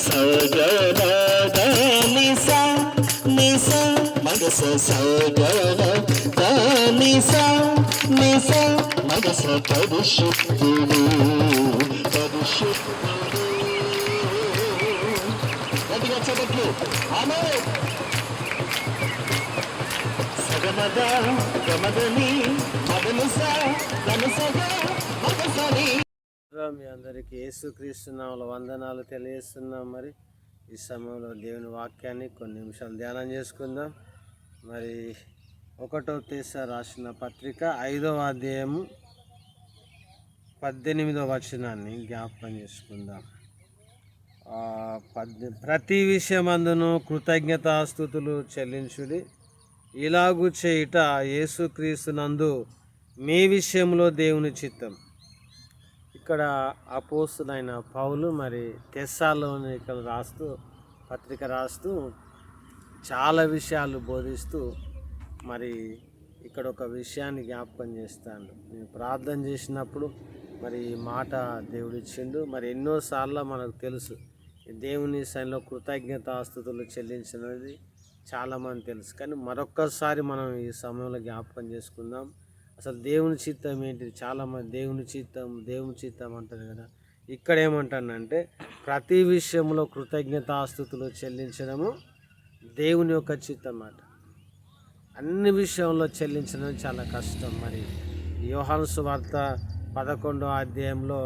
సగద నిస నిస మగస సగద నిస నిస మగస పరిశుద్ధుడు పరిశుద్ధుడు. గట్టిగా చెప్పట్లు ఆమేన్. సగమద గమదని మదనిస గమసగా మగసని. మీ అందరికీ యేసుక్రీస్తు నామములో వందనాలు తెలియజేస్తున్నాం. మరి ఈ సమయంలో దేవుని వాక్యాన్ని కొన్ని నిమిషాలు ధ్యానం చేసుకుందాం. మరి 1 తెస్సలోనికీయులకు రాసిన పత్రిక 5వ అధ్యాయము 18వ వచనాన్ని జ్ఞాపకం చేసుకుందాం. ప్రతి విషయమందును కృతజ్ఞతాస్తుతులు చెల్లించుడి, ఇలాగు చేయుట యేసుక్రీస్తునందు మీ విషయంలో దేవుని చిత్తం. ఇక్కడ అపోస్తలుడైన పౌలు మరి తెస్సలోనికీయులకు రాస్తూ పత్రిక రాస్తూ చాలా విషయాలు బోధిస్తూ మరి ఇక్కడ ఒక విషయాన్ని జ్ఞాపకం చేస్తాను. నేను ప్రార్థన చేసినప్పుడు మరి ఈ మాట దేవుడిచ్చిండు. మరి ఎన్నోసార్లు మనకు తెలుసు దేవుని సన్నిధిలో కృతజ్ఞతాస్తుతులు చెల్లించినది చాలామంది తెలుసు. కానీ మరొక్కసారి మనం ఈ సమయంలో జ్ఞాపకం చేసుకుందాం. అసలు దేవుని చిత్తం ఏంటిది? చాలామంది దేవుని చిత్తం అంటారు కదా. ఇక్కడ ఏమంటానంటే ప్రతి విషయంలో కృతజ్ఞతాస్తుతులు చెల్లించడము దేవుని యొక్క చిత్తం అన్నమాట. అన్ని విషయంలో చెల్లించడం చాలా కష్టం. మరి యోహాను సువార్త 11వ అధ్యాయంలో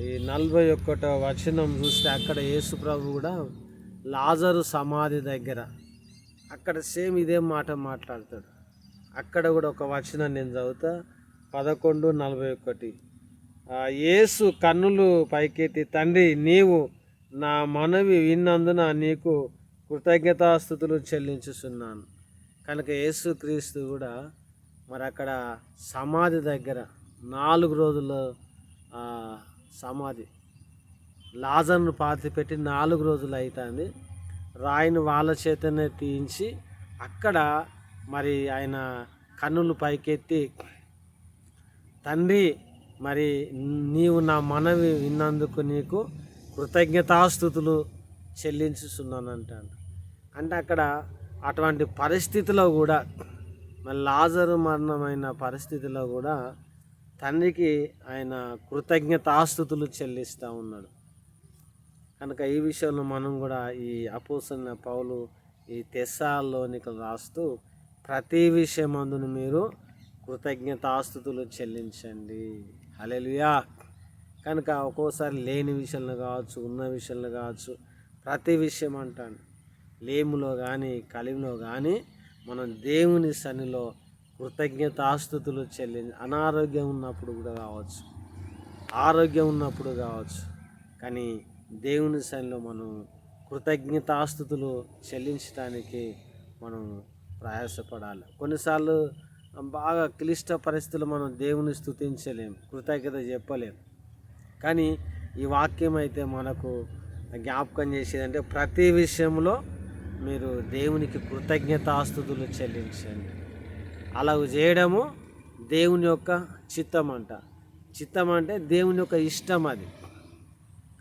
ఈ 41వ వచనం చూస్తే అక్కడ యేసు ప్రభు కూడా లాజరు సమాధి దగ్గర అక్కడ సేమ్ ఇదే మాట మాట్లాడతాడు. అక్కడ కూడా ఒక వచనం నేను చదువుతా, 11:41. యేసు కన్నులు పైకెత్తి, తండ్రి నీవు నా మనవి విన్నందున నీకు కృతజ్ఞతాస్తుతులు చెల్లించుచున్నాను. కనుక యేసుక్రీస్తు కూడా మరి అక్కడ సమాధి దగ్గర 4 రోజుల సమాధి లాజరును పాతిపెట్టి 4 రోజులు అవుతుంది. రాయిని వాళ్ళ చేతనే తీయించి అక్కడ మరి ఆయన కన్నులు పైకెత్తి, తండ్రి మరి నీవు నా మనవి విన్నందుకు నీకు కృతజ్ఞతాస్తుతులు చెల్లించుచున్నాను అంటాడు. అంటే అక్కడ అటువంటి పరిస్థితిలో కూడా మరి లాజరు మరణమైన పరిస్థితిలో కూడా తండ్రికి ఆయన కృతజ్ఞతాస్తుతులు చెల్లిస్తూ ఉన్నాడు. కనుక ఈ విషయంలో మనం కూడా ఈ అపోస్తలుడైన పౌలు ఈ తెస్సలోనికీయులకు రాస్తూ ప్రతి విషయమందును మీరు కృతజ్ఞతాస్తుతులు చెల్లించండి. హల్లెలూయా. కనుక ఒక్కోసారి లేని విషయంలో కావచ్చు, ఉన్న విషయంలో కావచ్చు, ప్రతి విషయం అంటాను లేములో కానీ కలిమిలో కానీ మనం దేవుని సన్నిధిలో కృతజ్ఞతాస్తుతులు అనారోగ్యం ఉన్నప్పుడు కూడా కావచ్చు, ఆరోగ్యం ఉన్నప్పుడు కావచ్చు, కానీ దేవుని సన్నిధిలో మనం కృతజ్ఞతాస్తుతులు చెల్లించడానికి మనం ప్రయాసపడాలి. కొన్నిసార్లు బాగా క్లిష్ట పరిస్థితులు మనం దేవుని స్తుతించలేము, కృతజ్ఞత చెప్పలేము. కానీ ఈ వాక్యం అయితే మనకు జ్ఞాపకం చేసేదంటే ప్రతి విషయంలో మీరు దేవునికి కృతజ్ఞతాస్తుతులు చెల్లించండి. అలా చేయడము దేవుని యొక్క చిత్తం అంట. చిత్తం అంటే దేవుని యొక్క ఇష్టం అది.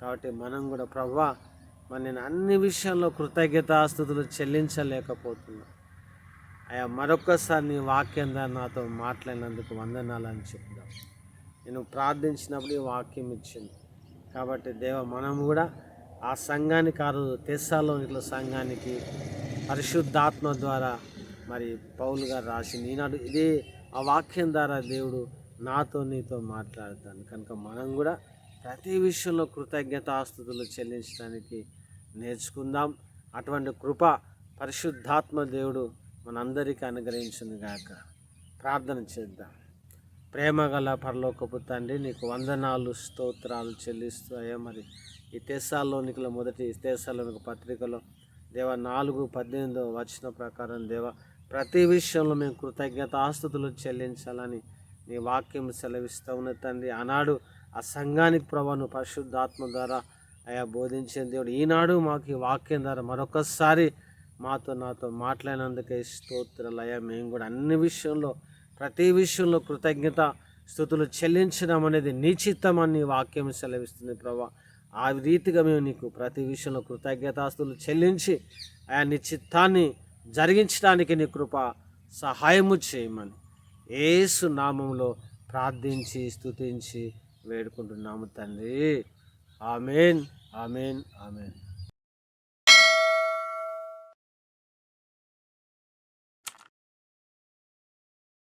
కాబట్టి మనం కూడా ప్రభువా మరి నేను అన్ని విషయాల్లో కృతజ్ఞతాస్తుతులు చెల్లించలేకపోతున్నా అయ్యా, మరొక్కసారి నీ వాక్యం ద్వారా నాతో మాట్లాడినందుకు వందనాలు అని చెప్దాం. నేను ప్రార్థించినప్పుడు ఈ వాక్యం ఇచ్చింది కాబట్టి దేవ మనం కూడా ఆ సంఘానికి ఆ రోజు తెస్సలోనికీయుల సంఘానికి పరిశుద్ధాత్మ ద్వారా మరి పౌలు గారు రాసింది ఈనాడు ఇదే ఆ వాక్యం ద్వారా దేవుడు నాతో నీతో మాట్లాడతాను. కనుక మనం కూడా ప్రతి విషయంలో కృతజ్ఞతాస్తుతులు చెల్లించడానికి నేర్చుకుందాం. అటువంటి కృప పరిశుద్ధాత్మ దేవుడు మనందరికీ అనుగ్రహించును గాక. ప్రార్థన చేద్దాం. ప్రేమగల పరలోకపు తండ్రి నీకు వందనాలు స్తోత్రాలు చెల్లిస్తూ అయ్యా మరి ఈ తెస్సలోనికీయుల మొదటి తెస్సలోనికీ పత్రికలో దేవ 4:18 వచనం ప్రకారం దేవ ప్రతి విషయంలో మేము కృతజ్ఞతాస్తుతులు చెల్లించాలని నీ వాక్యం సెలవిస్తూ ఉన్న తండ్రి. ఆనాడు ఆ సంఘానికి ప్రభువును పరిశుద్ధాత్మ ద్వారా అయా బోధించిన దేవుడు ఈనాడు మాకు ఈ వాక్యం ద్వారా మరొకసారి నాతో మాట్లాడినందుకే స్తోత్రాలు అయ్యా. మేము కూడా అన్ని విషయంలో ప్రతి విషయంలో కృతజ్ఞత స్తుతులు చెల్లించడం అనేది నీ చిత్తమని వాక్యం సెలవిస్తుంది ప్రభా. ఆ రీతిగా మేము నీకు ప్రతి విషయంలో కృతజ్ఞతాస్తులు చెల్లించి ఆ నీ చిత్తాన్ని జరిగించడానికి నీ కృప సహాయము చేయమని యేసు నామములో ప్రార్థించి స్తుతించి వేడుకుంటున్నాము తండ్రి. ఆమేన్, ఆమేన్, ఆమేన్.